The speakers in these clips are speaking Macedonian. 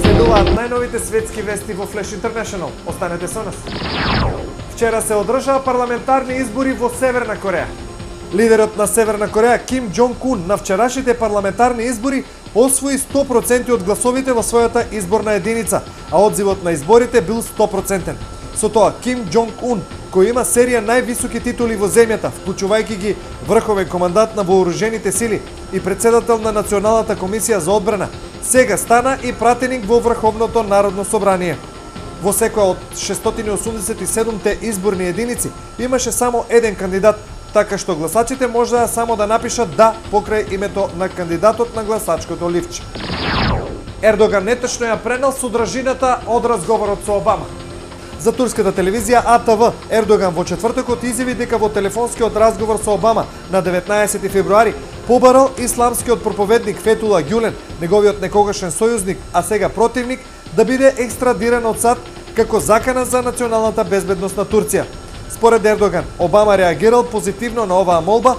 Следуваат најновите светски вести во Flash International. Останете со нас. Вчера се одржаа парламентарни избори во Северна Кореја. Лидерот на Северна Кореја Ким Џонг Ун на вчерашните парламентарни избори освои 100% од гласовите во својата изборна единица, а одзивот на изборите бил 100%. Со тоа Ким Џонг Ун, кој има серија највисоки титули во земјата, вклучувајќи ги врховен командант на вооружените сили и председател на Националната комисија за одбрана, сега стана и пратеник во Врховното народно собрание. Во секоја од 687-те изборни единици имаше само еден кандидат, така што гласачите можеа само да напишат да покрај името на кандидатот на гласачкото ливче. Ердоган неточно ја пренел содржината од разговорот со Обама. За турската телевизија АТВ, Ердоган во четвртокот изјави дека во телефонскиот разговор со Обама на 19 февруари побарал исламскиот проповедник Фетула Ѓулен, неговиот некогашен сојузник, а сега противник, да биде екстрадиран од САД како закана за националната безбедност на Турција. Според Ердоган, Обама реагирал позитивно на оваа молба,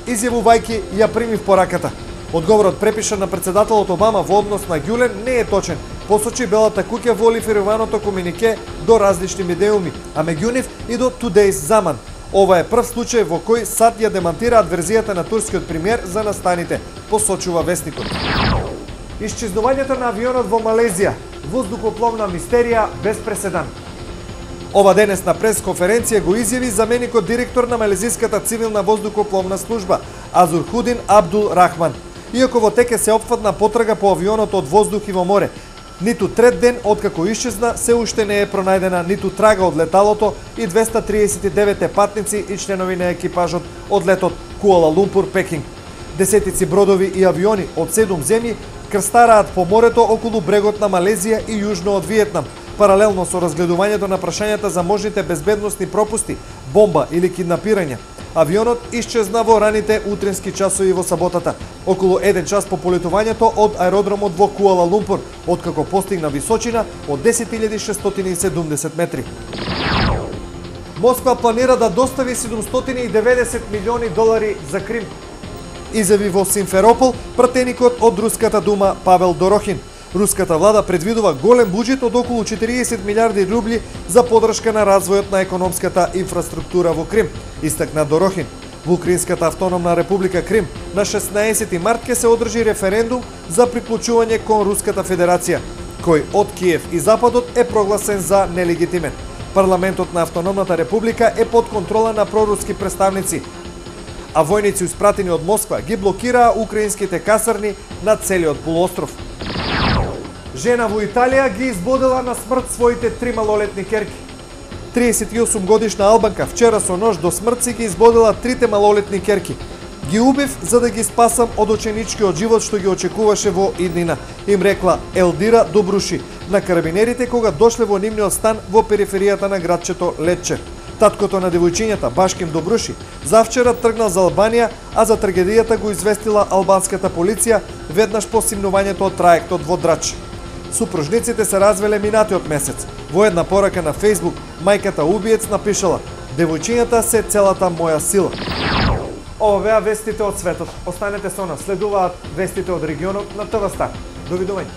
изјавувајќи ја примив пораката. Одговорот препишан на председателот Обама во однос на Ѓулен не е точен, посочи Белата куќа во лифируваното комунике до различни медиуми, а меѓу нив и до Today's Zaman. Ова е прв случај во кој САД ја демантира верзијата на турскиот премиер за настаните, посочува вестникот. Исчезнувањето на авионот во Малезија, воздухопловна мистерија без преседан. Ова денес на пресконференција го изјави заменикот директор на Малезиската цивилна воздухопловна служба Азурхудин Абдул Рахман. Иако во теке се опфатна потрага по авионот од воздух и во море, ниту трет ден откако исчезна се уште не е пронајдена ниту трага од леталото и 239 патници и членови на екипажот од летот Куала Лумпур Пекинг. Десетици бродови и авиони од 7 земји крстараат по морето околу брегот на Малезија и јужно од Виетнам, паралелно со разгледувањето на прашањата за можните безбедносни пропусти, бомба или киднапирање. Авионот исчезна во раните утрински часови во саботата, околу 1 час по полетувањето од аеродромот во Куала Лумпур, откако постигна височина од 10.670 метри. Москва планира да достави 790 милиони долари за Крим, изјави во Симферопол пратеникот од Руската дума Павел Дорохин. Руската влада предвидува голем буџет од околу 40 милиарди рубли за подршка на развојот на економската инфраструктура во Крим, истакна Дорохин. Во Украинската автономна република Крим на 16 март ќе се одржи референдум за приклучување кон Руската федерација, кој од Киев и Западот е прогласен за нелегитимен. Парламентот на автономната република е под контрола на проруски представници, а војници испратени од Москва ги блокираа украинските касарни на целиот полуостров. Жена во Италија ги избодила на смрт своите 3 малолетни керки. 38 годишна албанка вчера со нож до смрт си ги избодила 3 малолетни керки. Ги убив за да ги спасам од оченичкиот живот што ги очекуваше во иднина, им рекла Елдира Добруши на карабинерите кога дошле во нивниот стан во периферијата на градчето Летче. Таткото на девојчињата, Башким Добруши, завчера тргнал за Албанија, а за трагедијата го известила албанската полиција веднаш по симнувањето од траектот во Драч. Супружниците се развеле минатиот месец. Во една порака на Facebook, мајката убиец напишала: "Девојчињата се целата моја сила." Ова беа вестите од светот. Останете со нас. Следуваат вестите од регионот на ТВ Стар. Довидување.